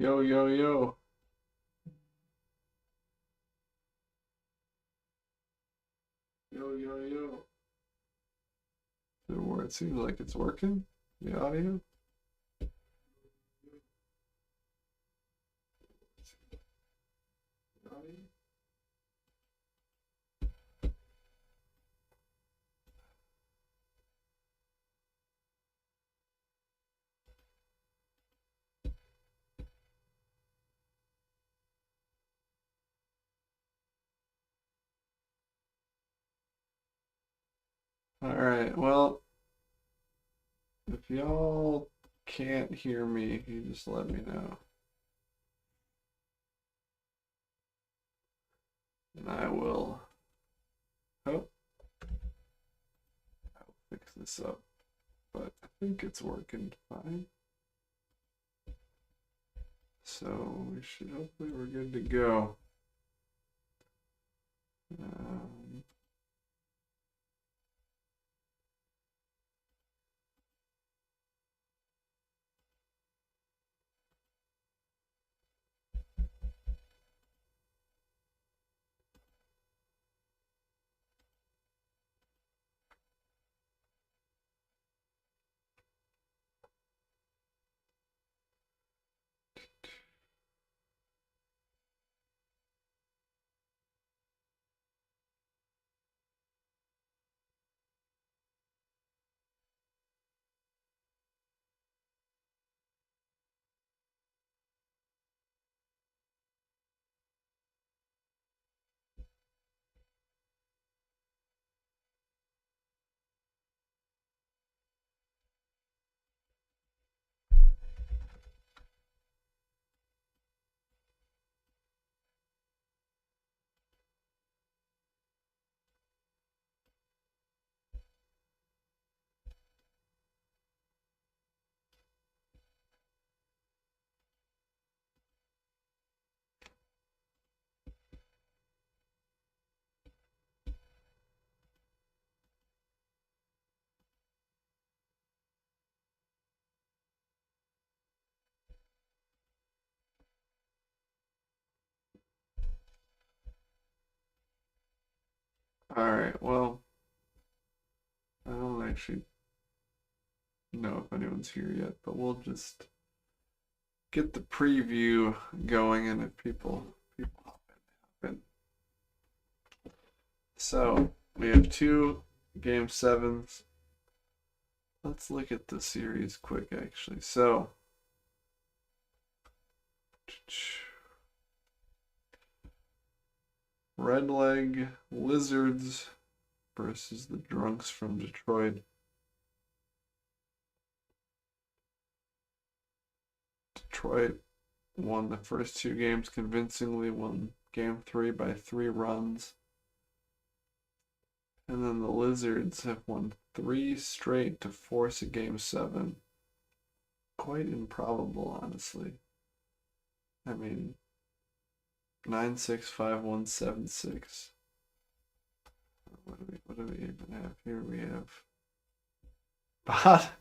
Yo, yo, yo. Yo, yo, yo. It seems like it's working. The audio. The audio. All right. Well, if y'all can't hear me, you just let me know, and I will. Oh, I'll fix this up. But I think it's working fine. So we should hopefully we're good to go. Um, all right. Well, I don't actually know if anyone's here yet, but we'll just get the preview going, and if people hop in. So we have two game sevens. Let's look at the series quick, actually. So Red Leg Lizards versus the Drunks from Detroit. Detroit won the first two games convincingly, won game three by 3 runs. And then the Lizards have won three straight to force a game seven. Quite improbable, honestly. I mean, 9-6-5-1-7-6. What do we even have here? We have. But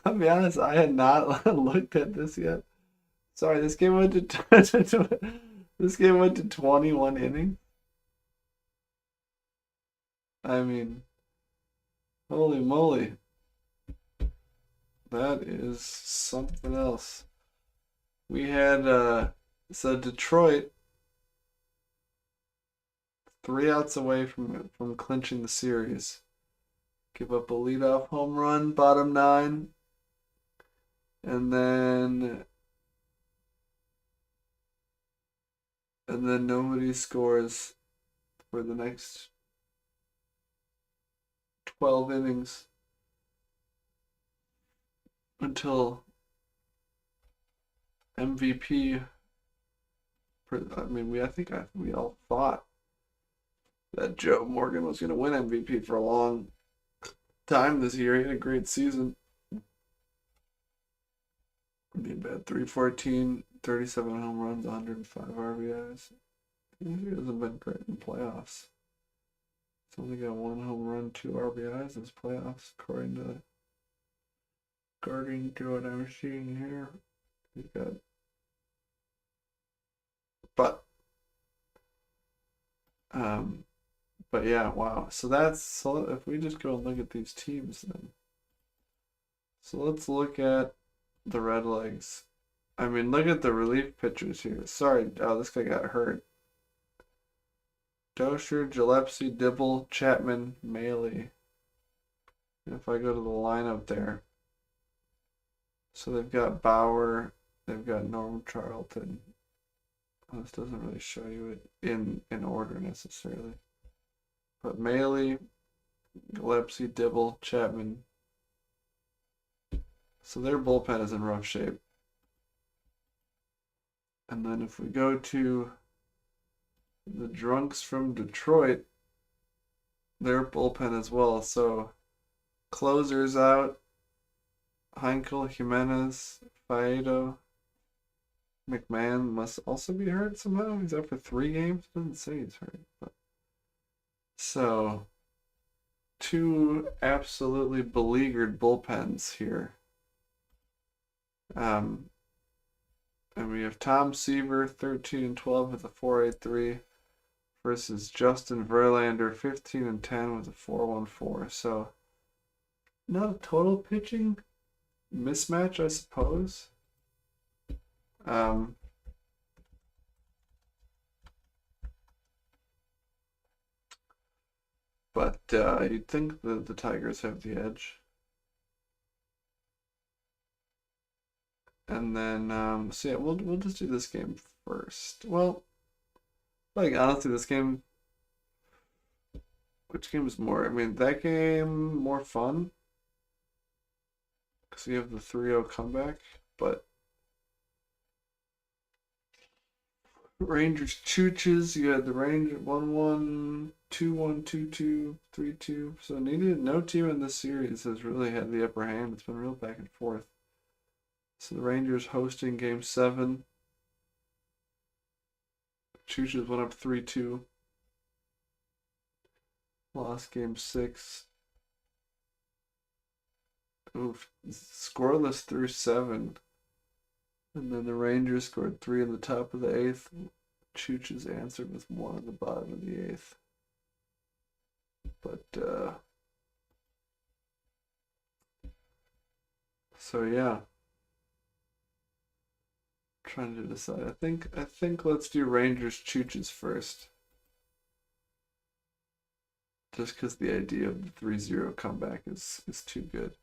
I'll be honest, I had not looked at this yet. Sorry, this game went to this game went to 21 innings. I mean, holy moly, that is something else. We had so Detroit 3 outs away from clinching the series. Give up a leadoff home run, bottom nine, and then nobody scores for the next 12 innings until MVP. I mean, we all thought that Joe Morgan was going to win MVP for a long time this year. He had a great season. He had 314, 37 home runs, 105 RBIs. He hasn't been great in playoffs. He's only got 1 home run, 2 RBIs in his playoffs, according to what I'm seeing here. He's got But um, but yeah, wow. So if we just go and look at these teams then. So let's look at the Redlegs. I mean, look at the relief pitchers here. Sorry, oh, this guy got hurt. Dosher, Gillespie, Dibble, Chapman, Maley. If I go to the lineup there, so they've got Bauer, they've got Norm Charlton. Oh, this doesn't really show you it in order necessarily. But Maley, Gillespie, Dibble, Chapman. So their bullpen is in rough shape. And then if we go to the Drunks from Detroit, their bullpen as well. So closers out, Heinkel, Jimenez, Faedo. McMahon must also be hurt somehow. He's out for 3 games. Doesn't say he's hurt. But so two absolutely beleaguered bullpens here. And we have Tom Seaver, 13-12 with a 4.83, versus Justin Verlander, 15-10 with a 4.14. So not a total pitching mismatch, I suppose. But you'd think the Tigers have the edge. And then, so yeah, we'll just do this game first. Well, like honestly, this game, which game is more? I mean, that game more fun because you have the 3-0 comeback, but Rangers Chooches, you had the Rangers 1-1, 2-1, 2-2, 3-2. So no team in this series has really had the upper hand. It's been real back and forth. So the Rangers hosting game 7. Chooches went up 3-2. Lost game 6. Oof. Scoreless through 7. And then the Rangers scored 3 in the top of the 8th. Chooches answered with 1 in the bottom of the 8th. But, so yeah. Trying to decide. I think let's do Rangers Chooches first. Just because the idea of the 3-0 comeback is too good.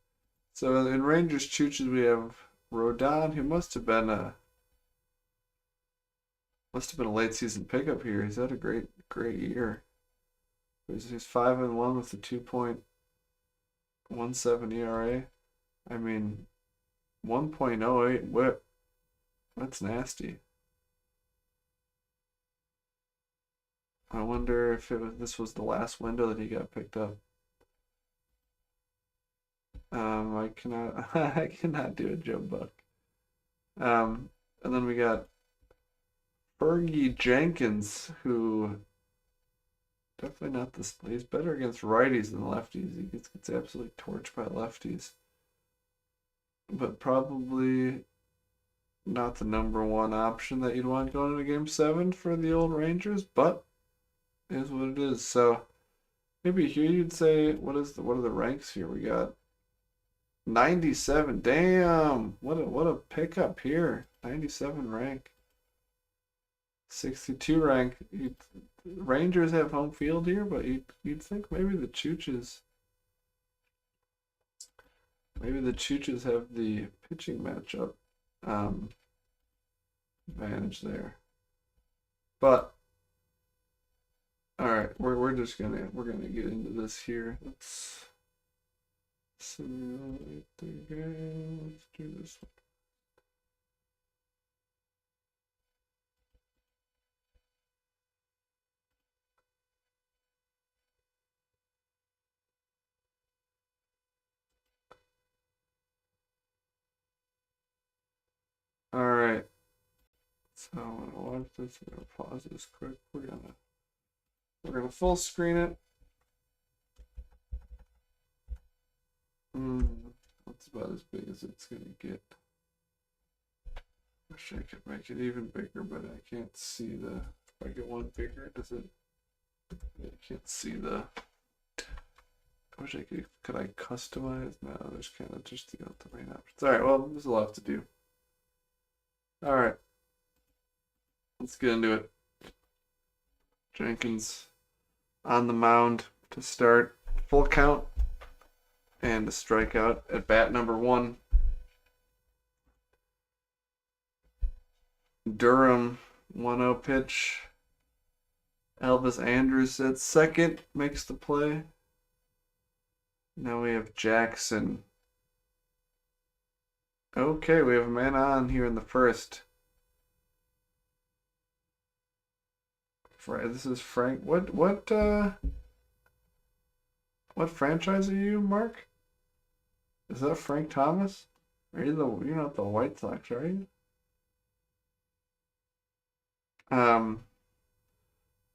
So in Rangers Chooches we have Rodon, who must have been a late season pickup here. He's had a great year. He's 5-1 with a 2.17 ERA. I mean, 1.08 WHIP. That's nasty. I wonder if this was the last window that he got picked up. I cannot I cannot do a Joe Buck. And then we got Fergie Jenkins, who definitely not this. He's better against righties than lefties. He gets absolutely torched by lefties, but probably not the number one option that you'd want going into Game 7 for the old Rangers. But it is what it is. So maybe here you'd say, what are the ranks here? We got 97. Damn, what a pickup here. 97 rank. 62 rank. Rangers have home field here, but you'd think maybe the Chooches have the pitching matchup advantage there. But all right, we're gonna get into this here. Let's simulate the game. Let's do this one. All right. So I'm gonna watch this. I'm gonna pause this quick. We're gonna full screen it. That's about as big as it's gonna get. wish I could make it even bigger, but I can't see the. If I get one bigger, does it? I can't see the. I wish I could. Could I customize? No, there's kind of just the main options. All right. Well, there's a lot to do. All right. Let's get into it. Jenkins on the mound to start. Full count and a strikeout at bat number 1. Durham 1-0 pitch. Elvis Andrus at second makes the play. Now we have Jackson. Okay, we have a man on here in the first. This is Frank. What franchise are you, Mark? Is that Frank Thomas? You're not the White Sox, are you?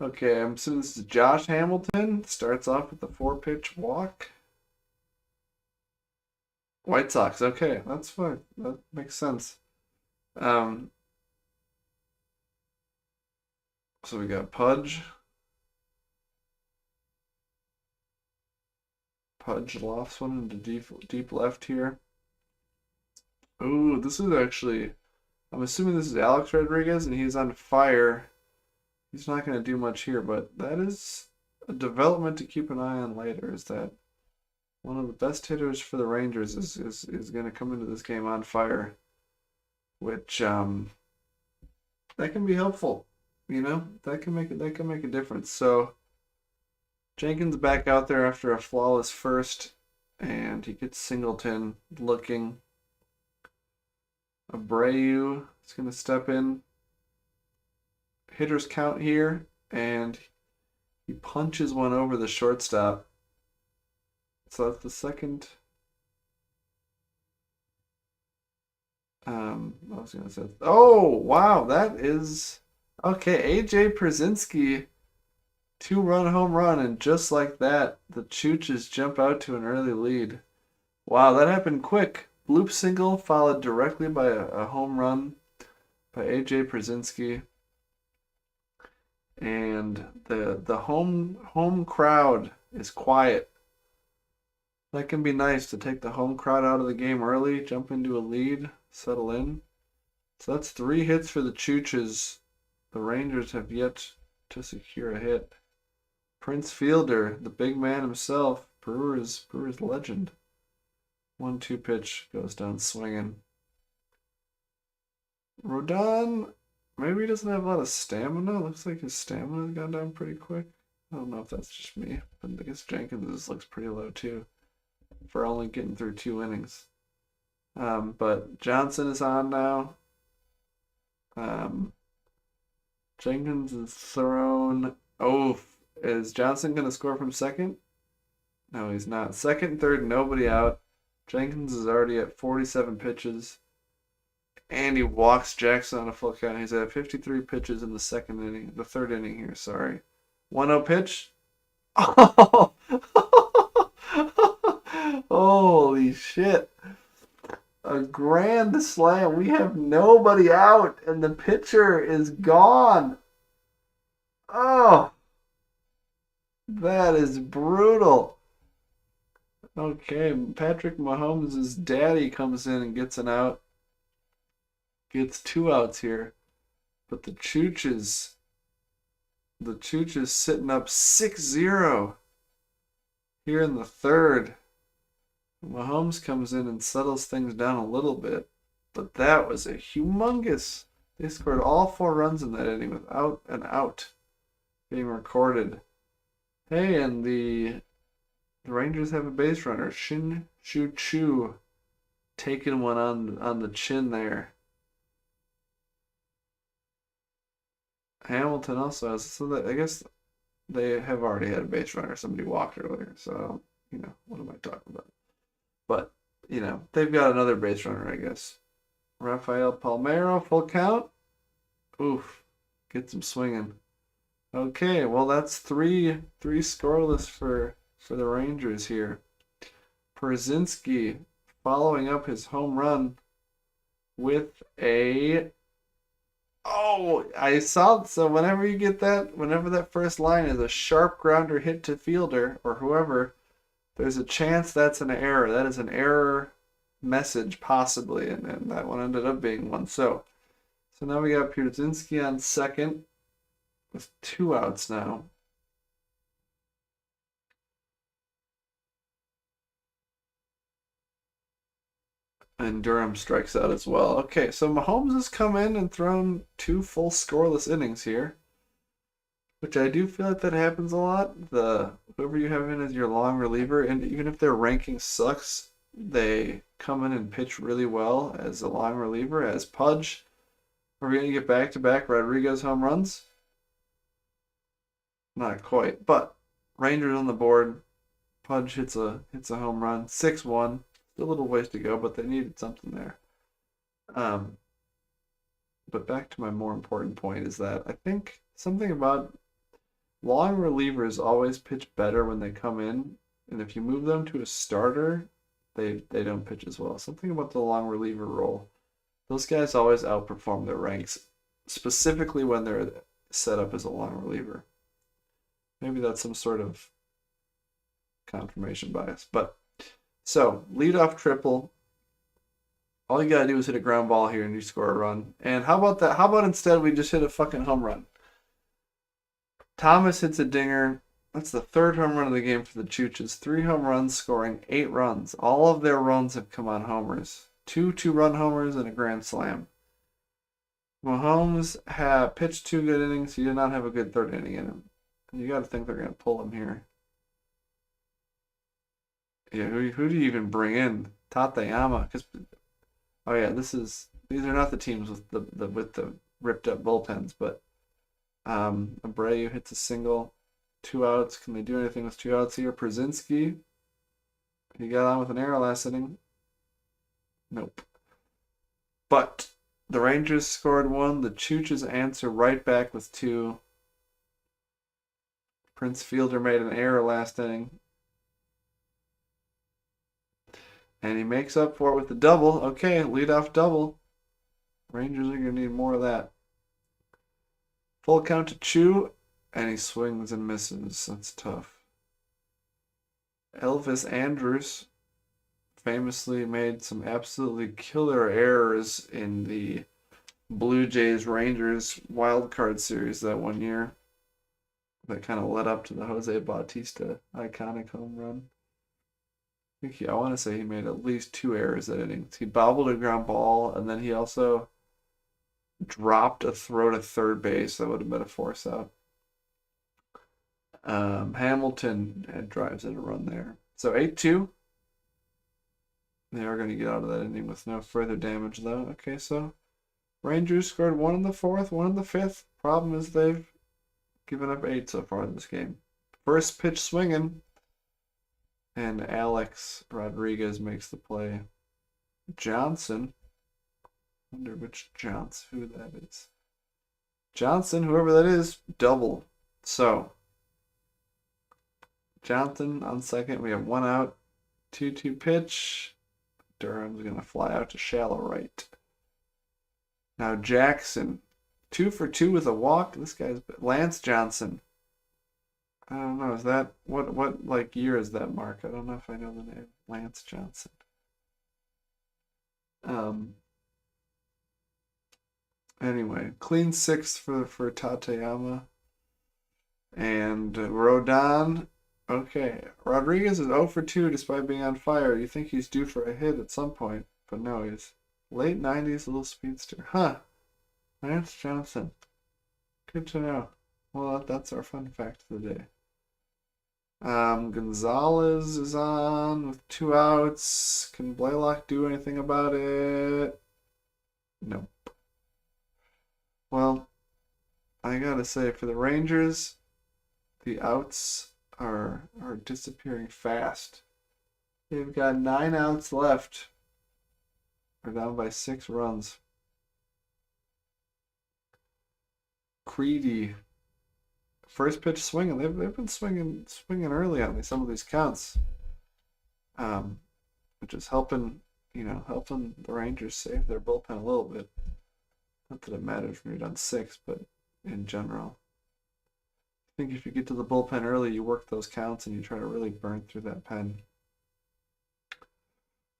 Okay, I'm assuming this is Josh Hamilton. Starts off with the 4-pitch walk. White Sox, okay, that's fine. That makes sense. So we got Pudge. Pudge lofts one into deep left here. Ooh, this is actually. I'm assuming this is Alex Rodriguez, and he's on fire. He's not going to do much here, but that is a development to keep an eye on later. Is that one of the best hitters for the Rangers is going to come into this game on fire, which that can be helpful. That can make a difference. So Jenkins back out there after a flawless first, and he gets Singleton looking. Abreu is going to step in. Hitters count here, and he punches one over the shortstop. So that's the second. I was going to say. Oh, wow, that is. Okay, AJ Przinsky, 2-run home run, and just like that, the Chooches jump out to an early lead. Wow, that happened quick. Bloop single followed directly by a home run by AJ Przinsky. And the home crowd is quiet. That can be nice to take the home crowd out of the game early, jump into a lead, settle in. So that's 3 hits for the Chooches. The Rangers have yet to secure a hit. Prince Fielder, the big man himself, Brewers legend. 1-2 pitch goes down swinging. Rodon, maybe he doesn't have a lot of stamina. Looks like his stamina's gone down pretty quick. I don't know if that's just me, but I guess Jenkins looks pretty low too for only getting through 2 innings. But Johnson is on now. Jenkins is thrown. Oh, is Johnson going to score from second? No, he's not. Second and third, nobody out. Jenkins is already at 47 pitches. And he walks Jackson on a full count. He's at 53 pitches in the third inning here, sorry. 1-0 pitch. Oh! Holy shit. A grand slam. We have nobody out, and the pitcher is gone. Oh! That is brutal. Okay, Patrick Mahomes' daddy comes in and gets an out. Gets 2 outs here. But the Chooches sitting up 6-0 here in the third. Mahomes comes in and settles things down a little bit. But that was a humongous. They scored all 4 runs in that inning without an out being recorded. Hey, and the Rangers have a base runner, Shin Shu Chu, taking one on the chin there. Hamilton also has, so that, I guess they have already had a base runner. Somebody walked earlier, so what am I talking about? But they've got another base runner, I guess. Rafael Palmeiro, full count. Oof, gets him swinging. Okay, well that's three scoreless for the Rangers here. Przinsky following up his home run with a Oh, I saw. So whenever you get that, whenever that first line is a sharp grounder hit to fielder or whoever, there's a chance that's an error. That is an error message possibly, and that one ended up being one. So now we got Pierzynski on second with 2 outs now. And Durham strikes out as well. Okay, so Mahomes has come in and thrown 2 full scoreless innings here, which I do feel like that happens a lot. The whoever you have in as your long reliever, and even if their ranking sucks, they come in and pitch really well as a long reliever. As Pudge, are we gonna get back-to-back Rodriguez home runs? Not quite, but Rangers on the board. Pudge hits a home run, 6-1. Still a little ways to go, but they needed something there. Um, but back to my more important point is that I think something about long relievers always pitch better when they come in, and if you move them to a starter, they don't pitch as well. Something about the long reliever role. Those guys always outperform their ranks, specifically when they're set up as a long reliever. Maybe that's some sort of confirmation bias. But so leadoff triple. All you gotta do is hit a ground ball here and you score a run. And how about that? How about instead we just hit a fucking home run? Thomas hits a dinger. That's the third home run of the game for the Chooches. 3 home runs, scoring 8 runs. All of their runs have come on homers. 2 2-run homers and a grand slam. Mahomes had pitched 2 good innings. He did not have a good third inning in him. You got to think they're going to pull him here. Yeah, who do you even bring in? Tateyama, because oh yeah, these are not the teams with the ripped up bullpens, but Abreu hits a single, 2 outs. Can they do anything with 2 outs here? Pierzynski, he got on with an error last inning. Nope. But the Rangers scored 1. The Chooches answer right back with 2. Prince Fielder made an error last inning. And he makes up for it with the double. Okay, leadoff double. Rangers are going to need more of that. Full count to Chu, and he swings and misses. That's tough. Elvis Andrus famously made some absolutely killer errors in the Blue Jays Rangers wild card series that one year. That kind of led up to the Jose Bautista iconic home run. I want to say he made at least 2 errors that inning. He bobbled a ground ball, and then he also dropped a throw to third base. That would have been a force out. Hamilton had drives in a run there. So 8-2. They are going to get out of that inning with no further damage, though. Okay, so Rangers scored 1 in the 4th, 1 in the 5th. Problem is they've given up 8 so far in this game. First pitch swinging. And Alex Rodriguez makes the play. Johnson. Wonder which Johnson, who that is. Johnson, whoever that is, double. So, Johnson on second. We have 1 out. 2-2 pitch. Durham's going to fly out to shallow right. Now Jackson. 2 for 2 with a walk. This guy's Lance Johnson. I don't know. Is that what like year is that, Mark? I don't know if I know the name. Lance Johnson. Anyway, clean 6 for Tateyama. And Rodon. Okay, Rodriguez is 0 for 2 despite being on fire. You think he's due for a hit at some point, but no, he's late 90s little speedster. Huh. Lance Johnson. Good to know. Well, that's our fun fact of the day. Gonzalez is on with 2 outs. Can Blaylock do anything about it? Nope. Well, I gotta say, for the Rangers, the outs are disappearing fast. They've got 9 outs left. They're down by 6 runs. Creedy. First pitch swinging. They've been swinging early on some of these counts, which is helping the Rangers save their bullpen a little bit. Not that it matters when you're down 6, but in general. I think if you get to the bullpen early, you work those counts and you try to really burn through that pen.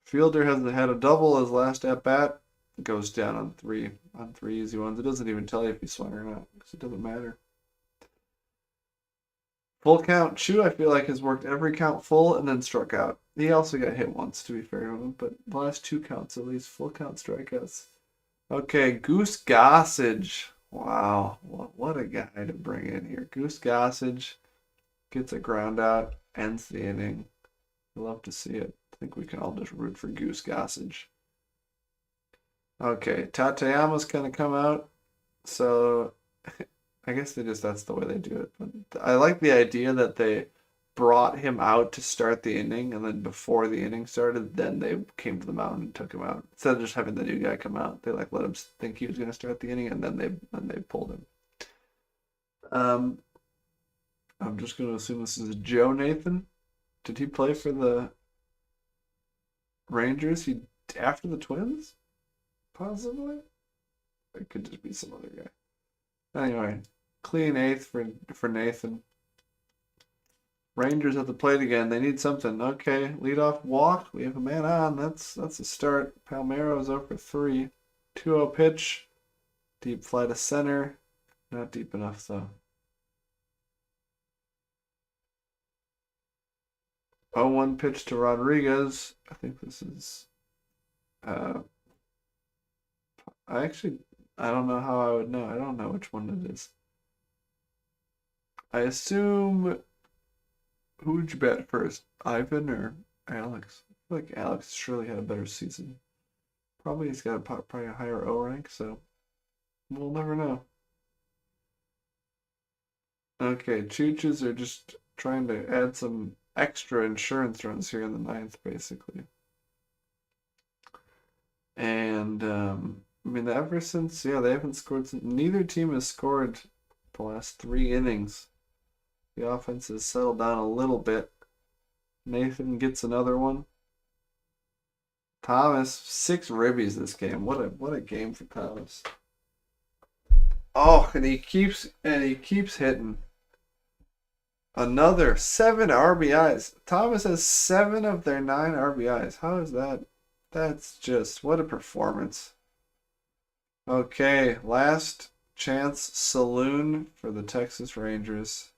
Fielder has had a double his last at bat. Goes down on three easy ones. It doesn't even tell you if he swung or not because it doesn't matter. Full count. Chu, I feel like, has worked every count full and then struck out. He also got hit once, to be fair to him, but the last 2 counts at least, full count strikeouts. Okay, Goose Gossage. Wow, what a guy to bring in here. Goose Gossage gets a ground out, ends the inning. I love to see it. I think we can all just root for Goose Gossage. Okay, Tateyama's gonna come out, so I guess that's the way they do it. But I like the idea that they brought him out to start the inning, and then before the inning started, then they came to the mound and took him out. Instead of just having the new guy come out, they like let him think he was gonna start the inning, and then they pulled him. I'm just gonna assume this is Joe Nathan. Did he play for the Rangers? He after the Twins? Possibly. It could just be some other guy. Anyway, clean 8th for Nathan. Rangers at the plate again. They need something. Okay, leadoff walk. We have a man on. That's a start. Palmeiro's over 3. 2-0 pitch. Deep fly to center. Not deep enough though. 0-1 pitch to Rodriguez. I think this is I don't know how I would know. I don't know which one it is. I assume who would you bet first? Ivan or Alex? I feel like Alex surely had a better season. Probably he's got probably a higher O rank, so we'll never know. Okay, Chooches are just trying to add some extra insurance runs here in the 9th, basically. And I mean, ever since they haven't scored. Neither team has scored the last 3 innings. The offense has settled down a little bit. Nathan gets another one. Thomas, 6 ribbies this game. What a game for Thomas. Oh, and he keeps hitting. Another 7 RBIs. Thomas has 7 of their 9 RBIs. How is that? That's just what a performance. Okay, last chance saloon for the Texas Rangers.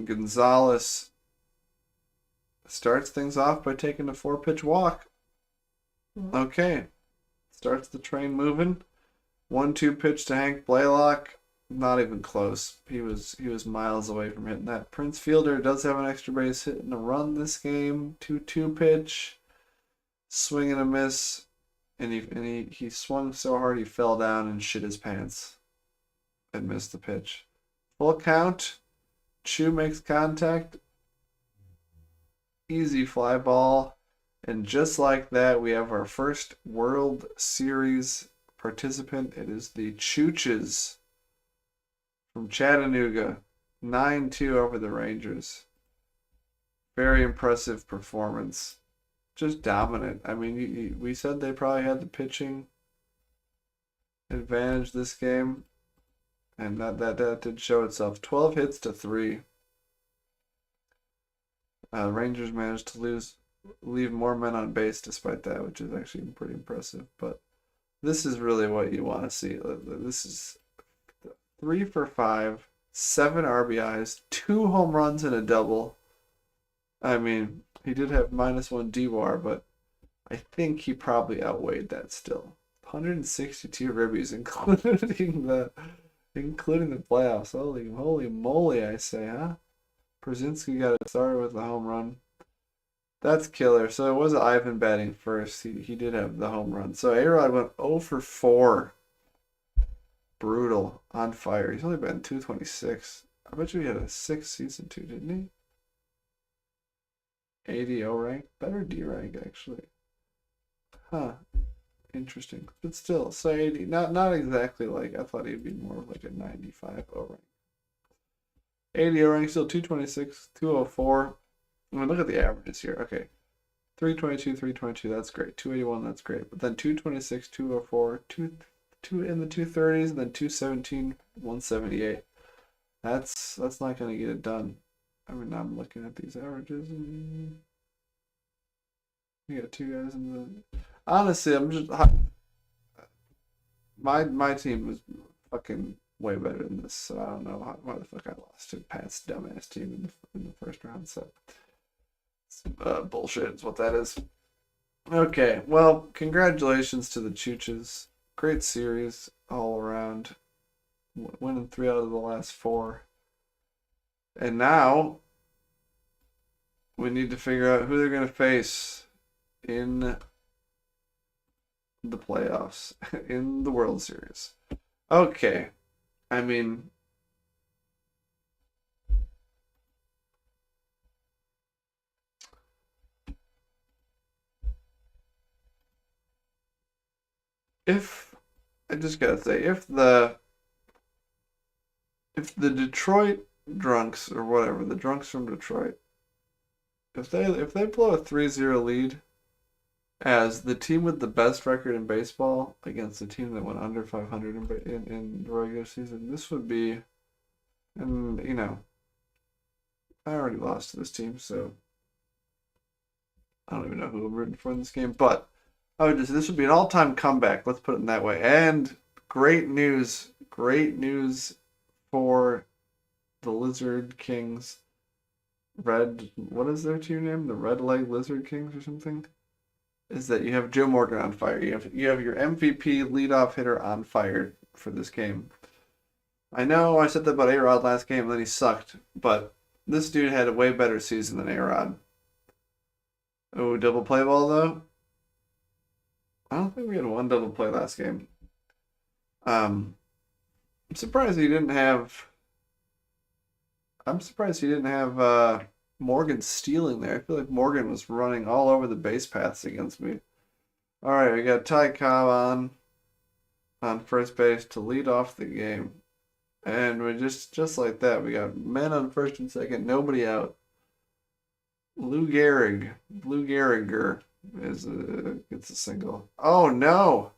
Gonzalez starts things off by taking a 4-pitch walk. Okay, starts the train moving. 1-2 pitch to Hank Blaylock. Not even close. He was miles away from hitting that. Prince Fielder does have an extra base hit and a run this game. 2-2 pitch. Swing and a miss. And he swung so hard he fell down and shit his pants. And missed the pitch. Full count. Chu makes contact. Easy fly ball. And just like that, we have our first World Series participant. It is the Chooches from Chattanooga. 9-2 over the Rangers. Very impressive performance. Just dominant. I mean, we said they probably had the pitching advantage this game. And that did show itself. 12 hits to 3. Rangers managed to leave more men on base despite that, which is actually pretty impressive. But this is really what you want to see. This is 3 for 5, 7 RBIs, 2 home runs and a double. I mean, he did have -1 DWAR, but I think he probably outweighed that still. 162 ribbies, including the playoffs. Holy moly, I say, huh? Brzezinski got it started with the home run. That's killer. So it was Ivan batting first. He did have the home run. So A-Rod went 0 for 4. Brutal. On fire. He's only been 226. I bet you he had a 6 season too, didn't he? 80 O rank. Better D rank, actually. Huh. Interesting. But still, so 80. Not exactly like, I thought he'd be more of like a 95 O rank. 80 O rank, still 226, 204. I mean, look at the averages here. Okay. 322, 322, that's great. 281, that's great. But then 226, 204, 2 in the 230s, and then 217, 178. That's not gonna get it done. I mean, I'm looking at these averages, and we got two guys in the. Honestly, I'm just my team was fucking way better than this, so I don't know why the fuck I lost to Pat's dumbass team in the first round. So bullshit is what that is. Okay, well, congratulations to the Chooches. Great series all around, winning 3 out of the last 4. And now we need to figure out who they're going to face in the playoffs, in the World Series. Okay, I mean, if I just gotta say, if the Detroit drunks or whatever, the drunks from Detroit, if they blow a 3-0 lead as the team with the best record in baseball against the team that went under 500 in the regular season, this would be, and I already lost to this team, so I don't even know who I'm rooting for in this game, but this would be an all-time comeback. Let's put it in that way. And great news for the Lizard Kings. What is their team name? The Red Leg Lizard Kings or something? Is that you have Joe Morgan on fire. You have your MVP leadoff hitter on fire for this game. I know I said that about A-Rod last game, and then he sucked, but this dude had a way better season than A-Rod. Oh, double play ball though? I don't think we had one double play last game. I'm surprised he didn't have. I'm surprised he didn't have Morgan stealing there. I feel like Morgan was running all over the base paths against me. All right, we got Ty Cobb on first base to lead off the game, and we just like that, we got men on first and second, nobody out. Lou Gehriger gets a single. Oh no,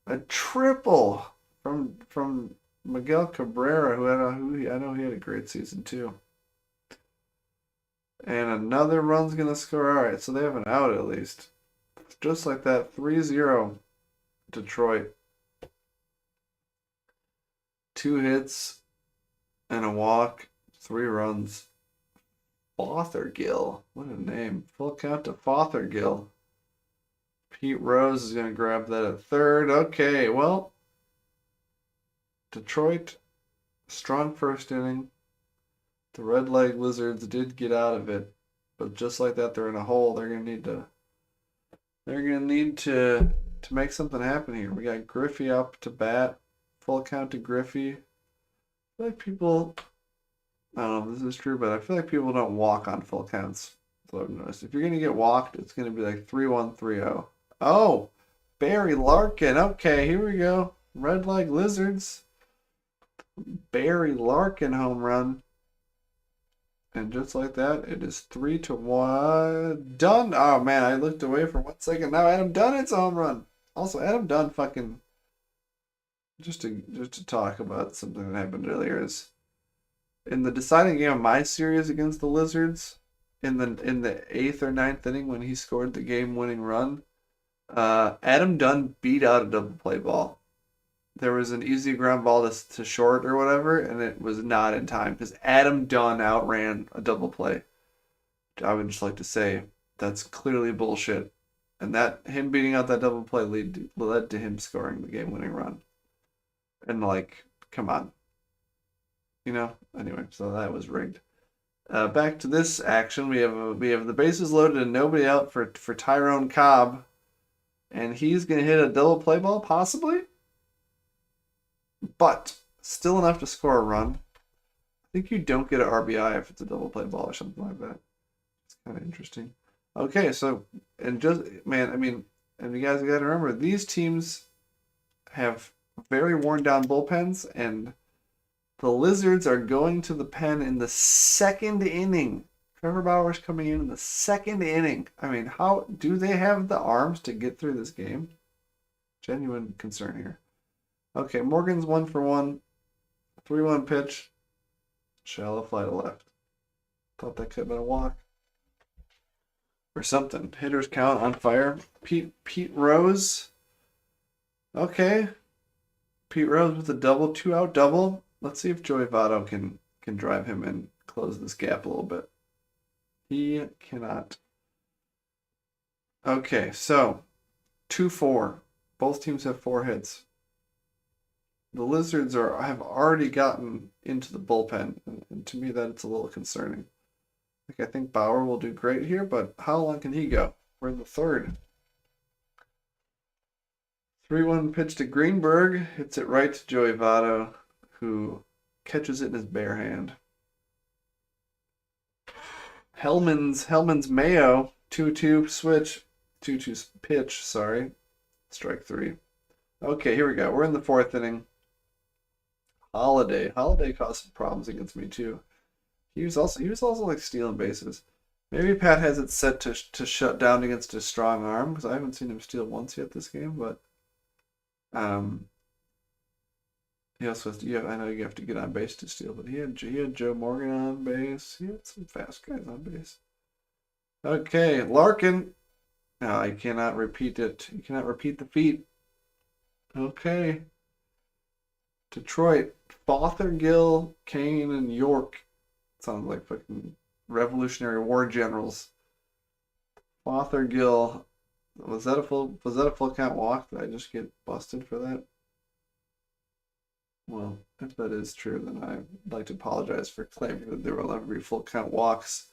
a triple from Miguel Cabrera, I know he had a great season too. And another run's gonna score. All right, so they have an out at least. Just like that, 3-0 Detroit. 2 hits and a walk, 3 runs. Fothergill, what a name. Full count to Fothergill. Pete Rose is going to grab that at third. Okay, well, Detroit, strong first inning. The Red Leg Lizards did get out of it, but just like that, they're in a hole. They're going to need to make something happen here. We got Griffey up to bat. Full count to Griffey. I feel like people, I don't know if this is true, but I feel like people don't walk on full counts. That's what I've noticed. If you're going to get walked, it's going to be like 3-1, 3-0. Oh, Barry Larkin. Okay, here we go. Red Leg Lizards. Barry Larkin home run. And just like that, it is 3-1. Dunn. Oh man, I looked away for 1 second. Now Adam Dunn hits a home run. Also, Adam Dunn fucking. Just to talk about something that happened earlier, is in the deciding game of my series against the Lizards, in the 8th or 9th inning when he scored the game-winning run, Adam Dunn beat out a double play ball. There was an easy ground ball to short or whatever, and it was not in time because Adam Dunn outran a double play. I would just like to say that's clearly bullshit, and that him beating out that double play led to him scoring the game-winning run. And like, come on, Anyway, so that was rigged. Back to this action, we have the bases loaded and nobody out for Tyrone Cobb, and he's gonna hit a double play ball possibly, but still enough to score a run. I think you don't get an RBI if it's a double play ball or something like that. It's kind of interesting. Okay, so and just man, I mean, and you guys gotta remember these teams have very worn down bullpens, and the Lizards are going to the pen in the 2nd inning Trevor Bauer's coming in the second inning. I mean, how do they have the arms to get through this game? Genuine concern here. Okay, Morgan's 1-for-1. 3-1 pitch. Shallow fly to left. Thought that could have been a walk. Or something. Hitters count on fire. Pete Rose. Okay. Pete Rose with a double, 2-out double. Let's see if Joey Votto can drive him and close this gap a little bit. He cannot. Okay, so 2-4. Both teams have 4 hits. The Lizards have already gotten into the bullpen, and to me that's a little concerning. Like, I think Bauer will do great here, but how long can he go? We're in the third. 3-1 pitch to Greenberg. Hits it right to Joey Votto, who catches it in his bare hand. Hellman's Mayo. 2-2 switch. 2-2 pitch, sorry. Strike 3. Okay, here we go. We're in the 4th inning. Holiday caused some problems against me too. He was also like stealing bases. Maybe Pat has it set to shut down against a strong arm, because I haven't seen him steal once yet this game. But he also has I know you have to get on base to steal, but he had Joe Morgan on base. He had some fast guys on base. Okay, Larkin. No, I cannot repeat it. You cannot repeat the feat. Okay. Detroit. Fothergill, Kane, and York. Sounds like fucking Revolutionary War generals. Fothergill. Was that a full count walk? Did I just get busted for that? Well, if that is true, then I'd like to apologize for claiming that there will never be full count walks.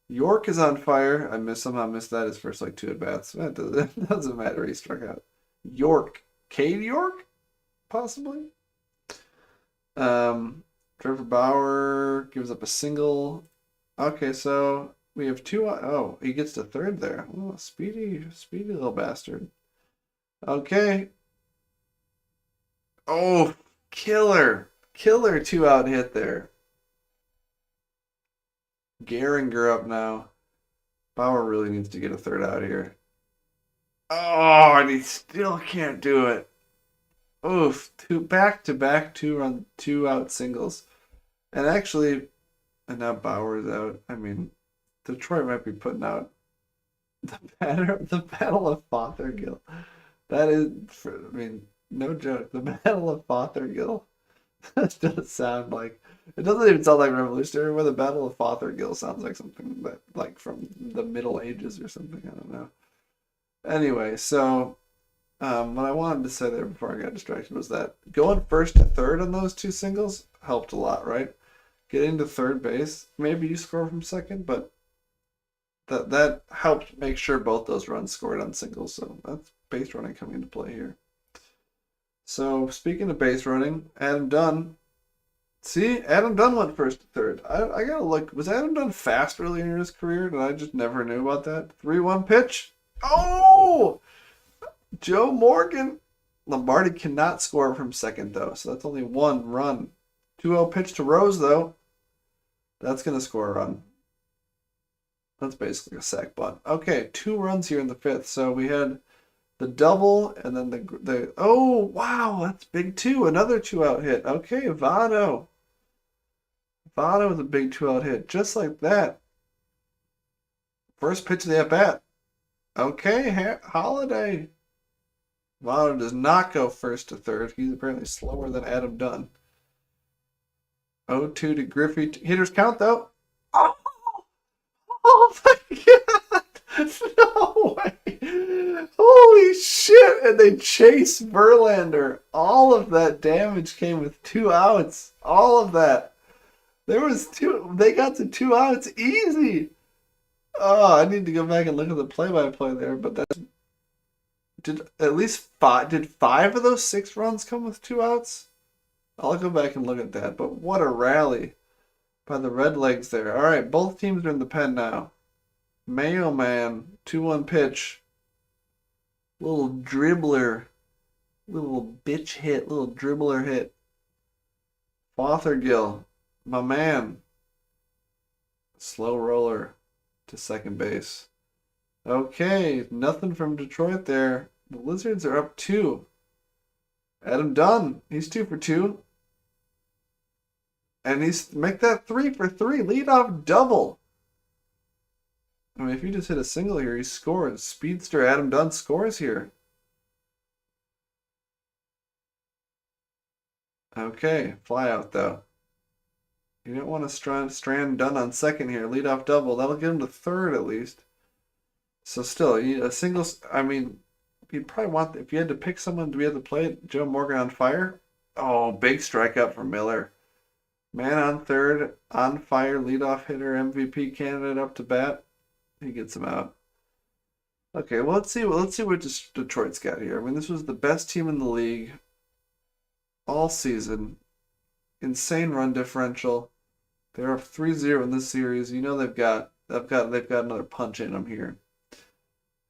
York is on fire. I somehow missed that his first like 2 at bats. That doesn't matter. He struck out. York. Cade York? Possibly. Trevor Bauer gives up a single. Okay, so we have 2. Oh, he gets to third there. Oh, speedy little bastard. Okay. Oh, killer 2-out hit there. Gehringer up now. Bauer really needs to get a 3rd out here. Oh, and he still can't do it. Oof, back-to-back 2-out singles. And now Bauer's out. I mean, Detroit might be putting out the Battle of Fothergill. That is, no joke. The Battle of Fothergill. That does sound like, it doesn't even sound like Revolutionary War. The Battle of Fothergill sounds like something that, like, from the Middle Ages or something. I don't know. Anyway, so what I wanted to say there before I got distracted was that going first to third on those 2 singles helped a lot, right? Getting to third base, maybe you score from second, but that helped make sure both those runs scored on singles. So that's base running coming into play here. So speaking of base running, Adam Dunn. See, Adam Dunn went first to third. I gotta look. Was Adam Dunn fast early in his career? Did I just never knew about that? 3-1 pitch. Oh! Joe Morgan. Lombardi cannot score from second, though, so that's only 1 run. 2-0 pitch to Rose, though. That's going to score a run. That's basically a sac bunt. Okay, 2 runs here in the 5th. So we had the double, and then the oh, wow, that's big 2. Another 2-out hit. Okay, Votto. Votto with a big 2-out hit, just like that. First pitch of the at-bat. Okay, Holiday. Votto does not go first to third. He's apparently slower than Adam Dunn. 0-2 to Griffey. Hitters count, though. Oh, oh my God. No way. Holy shit. And they chase Verlander. All of that damage came with 2 outs. All of that. There was 2. They got to 2 outs easy. Oh, I need to go back and look at the play-by-play there, but that's... Did 5 of those 6 runs come with 2 outs? I'll go back and look at that. But what a rally by the Redlegs there. All right, both teams are in the pen now. Mayo Man, 2-1 pitch. Little dribbler. Little bitch hit. Little dribbler hit. Fothergill, my man. Slow roller to second base. Okay, nothing from Detroit there. The Lizards are up 2. Adam Dunn, he's 2 for 2. And he's make that 3 for 3. Leadoff double. I mean, if you just hit a single here, he scores. Speedster Adam Dunn scores here. Okay, fly out though. You don't want to strand Dunn on second here. Leadoff double. That'll get him to third at least. So still, a single. I mean, you'd probably want, if you had to pick someone to be able to play Joe Morgan on fire. Oh, big strikeout for Miller. Man on third, on fire, leadoff hitter, MVP candidate up to bat. He gets him out. Okay, well let's see what Detroit's got here. I mean, this was the best team in the league all season. Insane run differential. They're up 3-0 in this series. You know they've got another punch in them here.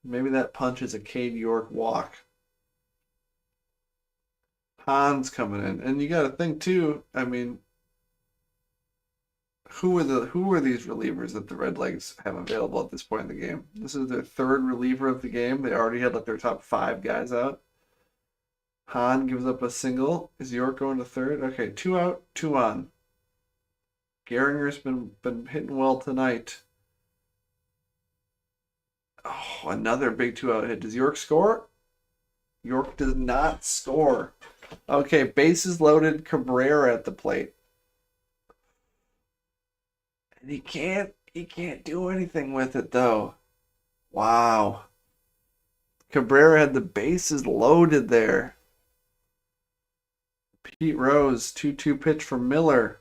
Maybe that punch is a Cade York walk. Hahn's coming in, and you got to think too. I mean, who are these relievers that the Redlegs have available at this point in the game? This is their third reliever of the game. They already had like their top 5 guys out. Hahn gives up a single. Is York going to third? Okay, 2 out, 2 on. Gehringer's been hitting well tonight. Oh, another big 2-out hit. Does York score? York does not score. Okay, bases loaded. Cabrera at the plate. And he can't do anything with it though. Wow. Cabrera had the bases loaded there. Pete Rose, 2-2 pitch for Miller.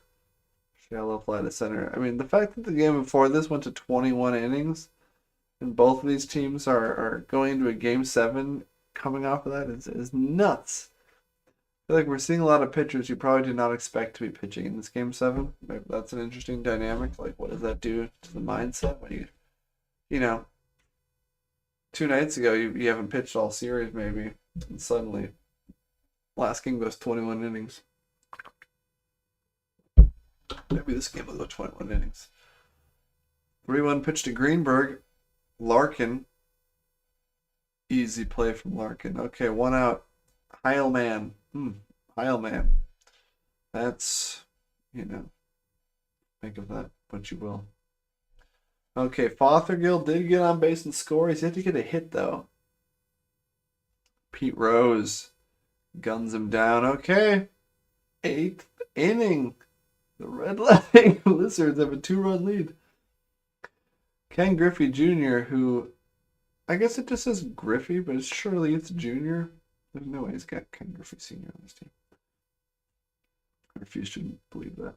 Shallow fly to center. I mean, the fact that the game before this went to 21 innings, and both of these teams are going into a game 7 coming off of that is nuts. I feel like we're seeing a lot of pitchers you probably did not expect to be pitching in this game 7. Maybe that's an interesting dynamic. Like, what does that do to the mindset when you know, 2 nights ago you haven't pitched all series maybe, and suddenly last game goes 21 innings. Maybe this game will go 21 innings. 3-1 pitch to Greenberg. Larkin. Easy play from Larkin. Okay, 1 out. Heilman. Heilman. That's, make of that what you will. Okay, Fothergill did get on base and score. He's yet to get a hit, though. Pete Rose guns him down. Okay. 8th inning. The Redleg Lizards have a 2-run lead. Ken Griffey Jr., who, I guess it just says Griffey, but surely it's Jr. There's no way he's got Ken Griffey Sr. on this team. I refuse to believe that.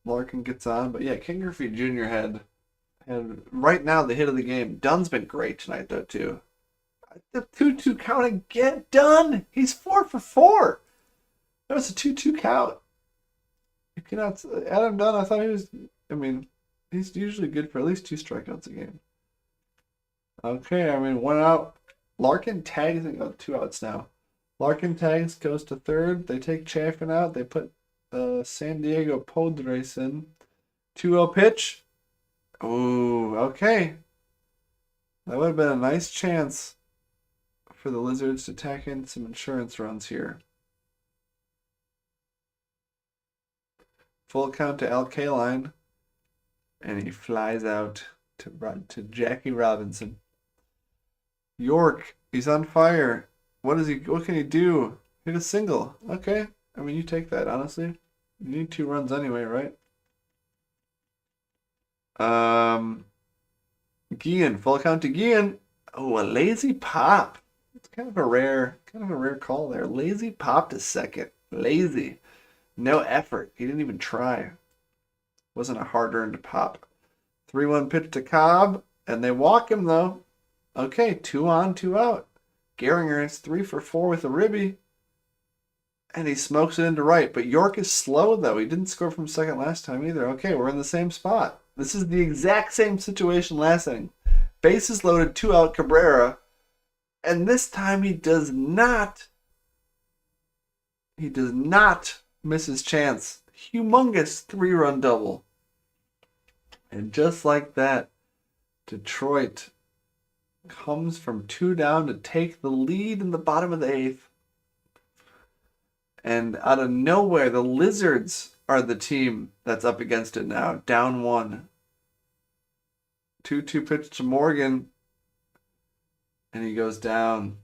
Larkin gets on, but yeah, Ken Griffey Jr. had right now the hit of the game. Dunn's been great tonight, though, too. The 2-2 count again. Dunn! He's 4 for 4. That was a 2-2 count. You cannot. Adam Dunn, I thought he was. I mean, he's usually good for at least 2 strikeouts a game. Okay, I mean, 1 out. Larkin tags and 2 outs now. Larkin tags, goes to third. They take Chaffin out. They put San Diego Padres in. 2-0 pitch. Ooh, okay. That would have been a nice chance for the Lizards to tack in some insurance runs here. Full count to Al Kaline, and he flies out to Jackie Robinson. York, he's on fire. What can he do? Hit a single. Okay. I mean, you take that, honestly. You need 2 runs anyway, right? Guillen, full count to Guillen. Oh, a lazy pop. It's kind of a rare call there. Lazy pop to second. Lazy. No effort. He didn't even try. Wasn't a hard-earned pop. 3-1 pitch to Cobb, and they walk him, though. Okay, 2 on, 2 out. Gehringer is 3 for 4 with a ribby. And he smokes it into right. But York is slow, though. He didn't score from second last time either. Okay, we're in the same spot. This is the exact same situation last inning. Bases loaded, 2 out, Cabrera. And this time he does not miss his chance. Humongous 3-run double. And just like that, Detroit comes from 2 down to take the lead in the bottom of the eighth. And out of nowhere, the Lizards are the team that's up against it now, down one. 2-2 pitch to Morgan, and he goes down.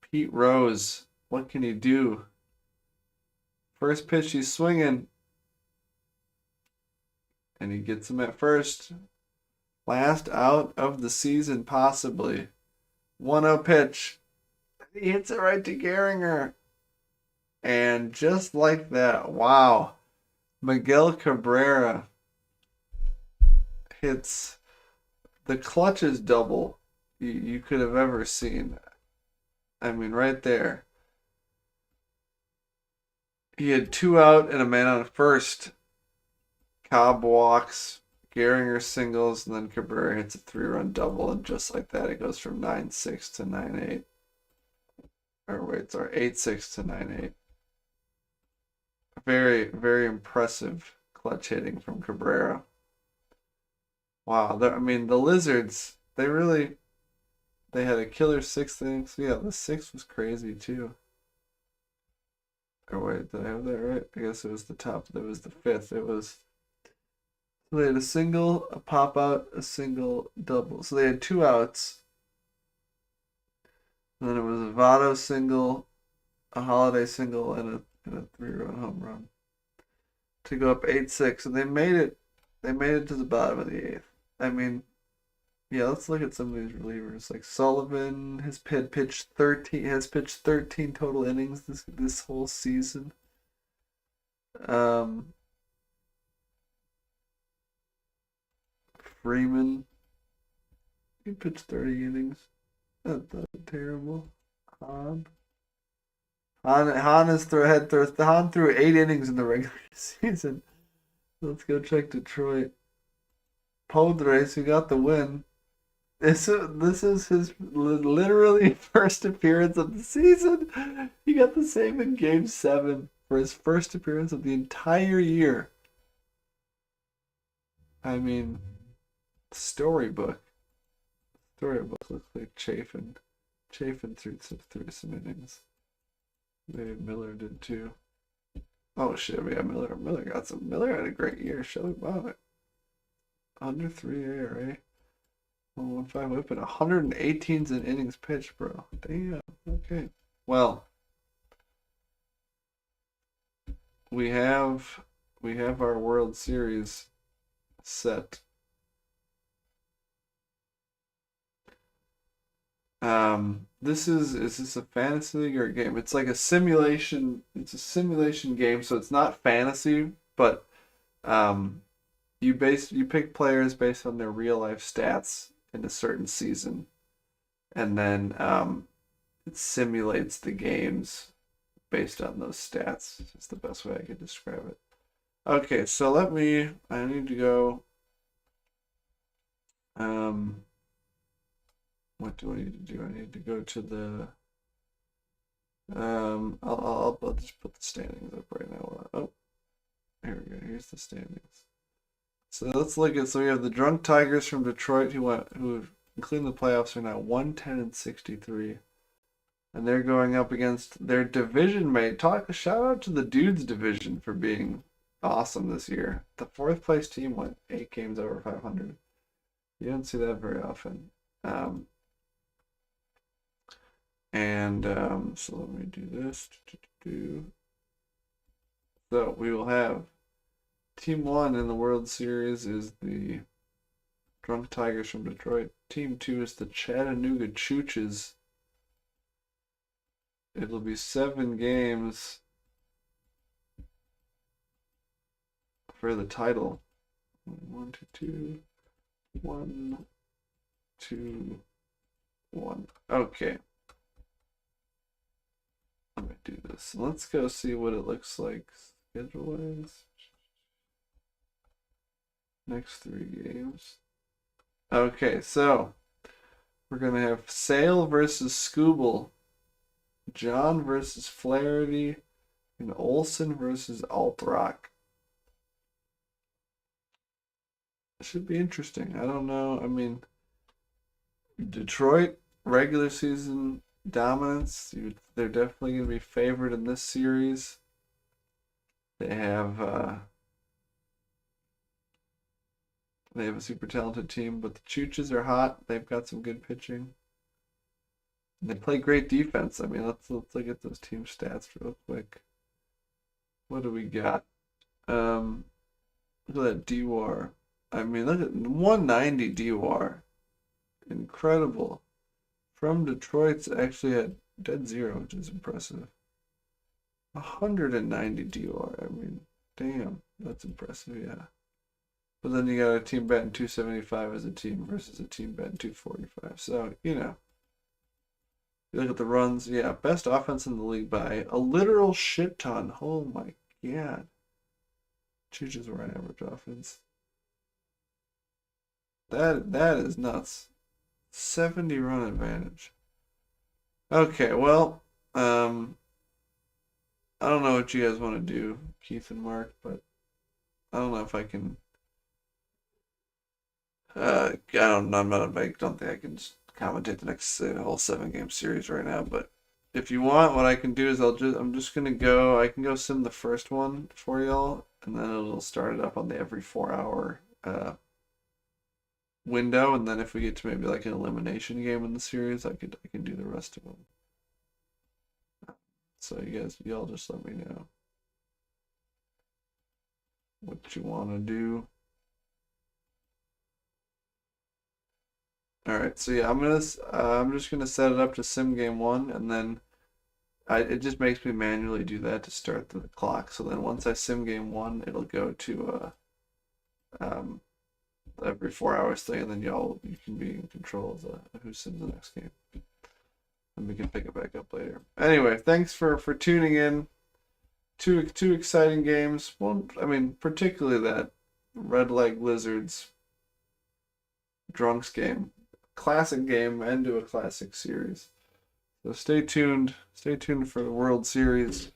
Pete Rose, what can he do? First pitch, he's swinging, and he gets him at first. Last out of the season, possibly. 1-0 pitch. He hits it right to Gehringer. And just like that, wow. Miguel Cabrera hits the clutchest double you could have ever seen. I mean, right there. He had 2 out and a man on first. Cobb walks, Gehringer singles, and then Cabrera hits a 3-run double, and just like that, it goes from 9-6 to 9-8. Or wait, sorry, 8-6 to 9-8. Very, very impressive clutch hitting from Cabrera. Wow, I mean, the Lizards, they had a killer sixth inning. So yeah, the sixth was crazy too. Or wait, did I have that right? I guess it was the top. That was the fifth. So they had a single, a pop out, a single, double. So they had 2 outs. And then it was a Votto single, a Holiday single, and a 3-run home run to go up 8-6. And they made it. They made it to the bottom of the eighth. I mean, yeah, let's look at some of these relievers. Like Sullivan has pitched 13 total innings this whole season. Um, Freeman, he pitched 30 innings. That's not terrible. Hahn. Hahn threw 8 innings in the regular season. Let's go check Detroit. Podres, who got the win. This is his literally first appearance of the season. He got the save in Game 7 for his first appearance of the entire year. I mean, storybook. Storybook looks like Chafin through some innings. Maybe Miller did too. Oh shit, yeah, Miller had a great year. Shelly Bonnet. Under 3 ERA. 115 whip and 118s in innings pitched, bro. Damn. Okay. Well, we have our World Series set. Is this a fantasy league or a game? It's like a simulation. It's a simulation game, so it's not fantasy, but um, you pick players based on their real life stats in a certain season, and then it simulates the games based on those stats. It's the best way I could describe it. Okay, so I need to go. What do I need to do? I need to go to the. I'll just put the standings up right now. Oh, here we go. Here's the standings. So let's look at. So we have the Drunk Tigers from Detroit who including the playoffs are now 110-63, and they're going up against their division mate. Shout out to the Dudes division for being awesome this year. The fourth place team went 8 games over 500. You don't see that very often. So let me do this. So we will have Team 1 in the World Series is the Drunk Tigers from Detroit. Team 2 is the Chattanooga Chooches. It'll be 7 games for the title. 1, 2, 2. 1, 2, 1. Okay. Let me do this. Let's go see what it looks like schedule-wise. Next 3 games. Okay, so we're gonna have Sale versus Scooble, John versus Flaherty, and Olson versus Altrock. Should be interesting. I don't know. I mean, Detroit regular season dominance. They're definitely going to be favored in this series. They have a super talented team, but the Chooches are hot. They've got some good pitching. And they play great defense. I mean, let's look at those team stats real quick. What do we got? Look at that DWAR. I mean, look at 190 DWAR. Incredible. From Detroit's actually at dead zero, which is impressive. 190 DWAR. I mean, damn, that's impressive, yeah. But then you got a team batting 275 as a team versus a team batting 245. So, you look at the runs, yeah, best offense in the league by a literal shit ton. Oh my god. Chooches were an average offense. That is nuts. 70 run advantage. Okay, well, I don't know what you guys want to do, Keith and Mark, but I don't know if I can. I don't. I'm not. I don't think I can just commentate the next whole 7 game series right now. But if you want, what I can do is I'm just gonna go. I can go sim the first one for y'all, and then it'll start it up on the every 4 hour window, and then if we get to maybe like an elimination game in the series, I can do the rest of them. So y'all just let me know what you want to do. All right, so yeah, I'm just gonna set it up to sim game one, and then it just makes me manually do that to start the clock. So then once I sim game one, it'll go to um every 4 hours thing, and then you can be in control of who sims the next game, and we can pick it back up later. Anyway, thanks for tuning in. Two exciting games. One, I mean, particularly that Red Leg Lizards Drunks game, classic game, end to a classic series. So stay tuned. Stay tuned for the World Series.